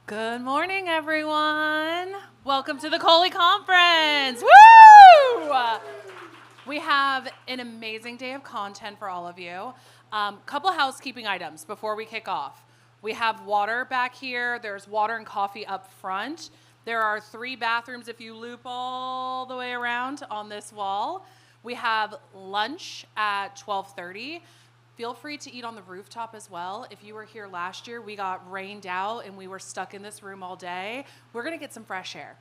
Good morning, everyone. Welcome to the Cohley Conference. Woo! We have an amazing day of content for all of you. Couple housekeeping items before we kick off. We have water back here. There's water and coffee up front. There are 3 bathrooms if you loop all the way around on this wall. We have lunch at 12:30. Feel free to eat on the rooftop as well. If you were here last year, we got rained out and we were stuck in this room all day. We're gonna get some fresh air.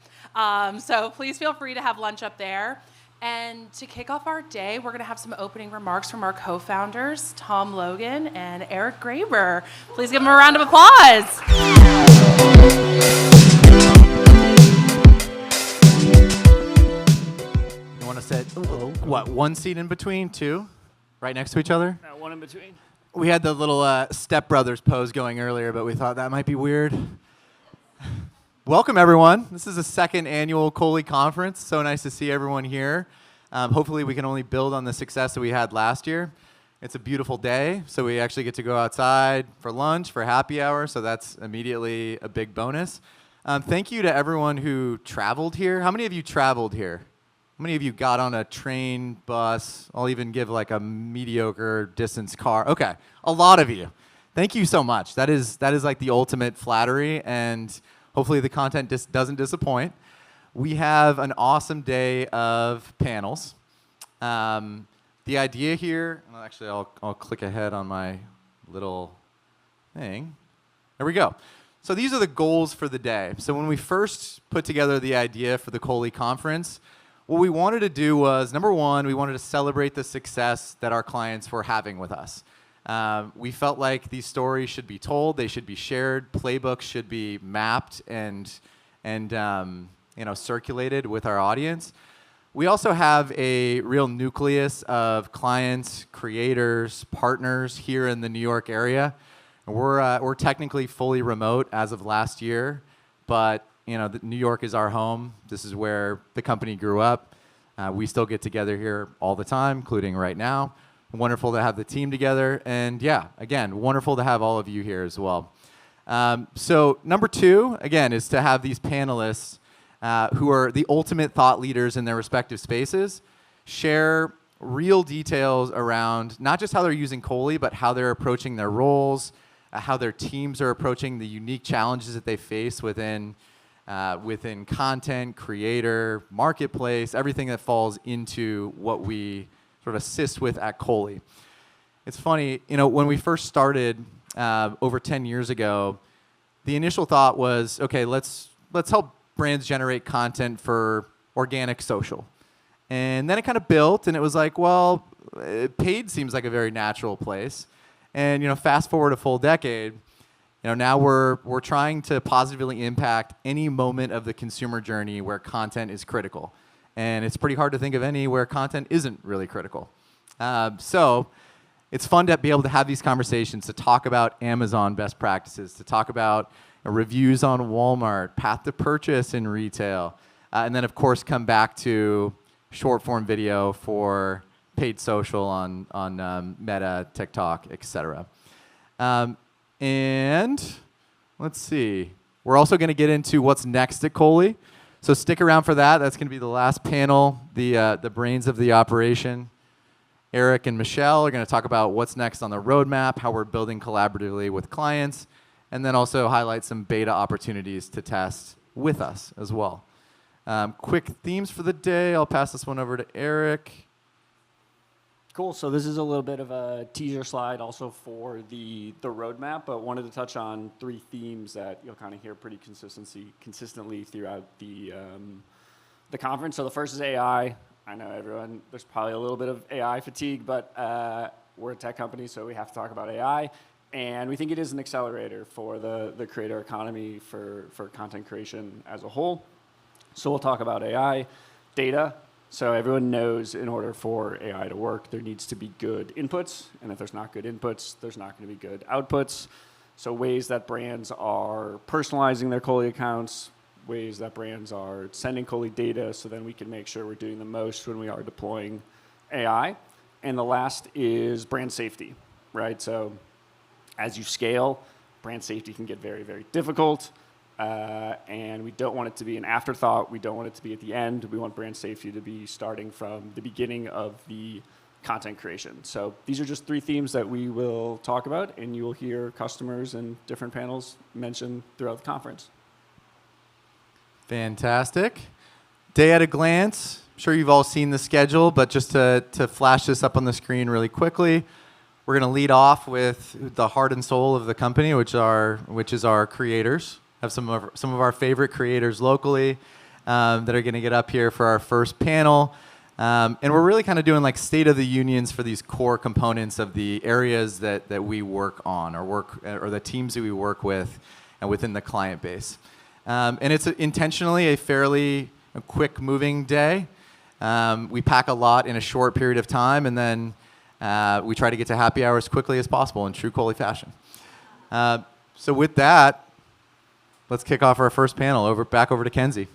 So please feel free to have lunch up there. And to kick off our day, we're gonna have some opening remarks from our co-founders, Tom Logan and Eric Graber. Please give them a round of applause. You wanna sit, what, 1 seat in between, 2? Right next to each other? One in between. We had the little Step Brothers pose going earlier, but we thought that might be weird. Welcome, everyone. This is the 2nd annual Cohley Conference. So nice to see everyone here. Hopefully, we can only build on the success that we had last year. It's a beautiful day, so we actually get to go outside for lunch, for happy hour, so that's immediately a big bonus. Thank you to everyone who traveled here. How many of you traveled here? How many of you got on a train, bus? I'll even give like a mediocre distance car. Okay, a lot of you. Thank you so much. That is like the ultimate flattery, and hopefully the content doesn't disappoint. We have an awesome day of panels. The idea here, well, actually I'll click ahead on my little thing. There we go. So these are the goals for the day. So when we first put together the idea for the Cohley Conference, what we wanted to do was, number one, we wanted to celebrate the success that our clients were having with us. We felt like these stories should be told, they should be shared, playbooks should be mapped and circulated with our audience. We also have a real nucleus of clients, creators, partners here in the New York area. We're technically fully remote as of last year, but New York is our home. This is where the company grew up. We still get together here all the time, including right now. Wonderful to have the team together. And yeah, again, wonderful to have all of you here as well. So number 2, again, is to have these panelists who are the ultimate thought leaders in their respective spaces share real details around not just how they're using Cohley, but how they're approaching their roles, how their teams are approaching the unique challenges that they face within content, creator, marketplace, everything that falls into what we sort of assist with at Cohley. It's funny, when we first started over 10 years ago, the initial thought was, okay, let's help brands generate content for organic social. And then it kind of built, and it was like, well, paid seems like a very natural place. And fast forward a full decade, now we're trying to positively impact any moment of the consumer journey where content is critical. And it's pretty hard to think of any where content isn't really critical. So it's fun to be able to have these conversations, to talk about Amazon best practices, to talk about reviews on Walmart, path to purchase in retail, and then, of course, come back to short-form video for paid social on Meta, TikTok, etc. And let's see. We're also going to get into what's next at Cohley. So stick around for that. That's going to be the last panel, the brains of the operation. Eric and Michelle are going to talk about what's next on the roadmap, how we're building collaboratively with clients, and then also highlight some beta opportunities to test with us as well. Quick themes for the day. I'll pass this one over to Eric. Cool. So this is a little bit of a teaser slide also for the roadmap, but wanted to touch on 3 themes that you'll kind of hear pretty consistently throughout the conference. So the first is AI. I know everyone, there's probably a little bit of AI fatigue, but we're a tech company, so we have to talk about AI. And we think it is an accelerator for the creator economy for content creation as a whole. So we'll talk about AI, data. So everyone knows in order for AI to work, there needs to be good inputs. And if there's not good inputs, there's not going to be good outputs. So ways that brands are personalizing their Cohley accounts, ways that brands are sending Cohley data so then we can make sure we're doing the most when we are deploying AI. And the last is brand safety, right? So as you scale, brand safety can get very, very difficult. and we don't want it to be an afterthought. We don't want it to be at the end. We want brand safety to be starting from the beginning of the content creation. So these are just 3 themes that we will talk about, and you will hear customers and different panels mentioned throughout the conference. Fantastic. Day at a glance. I'm sure you've all seen the schedule, but just to flash this up on the screen really quickly, we're going to lead off with the heart and soul of the company, which is our creators. Have some of our favorite creators locally that are going to get up here for our first panel. And we're really kind of doing like state of the unions for these core components of the areas that we work on or the teams that we work with and within the client base. And it's intentionally a fairly quick moving day. We pack a lot in a short period of time, and then we try to get to happy hour as quickly as possible in true Cohley fashion. So with that, let's kick off our first panel. Back over to Kenzie.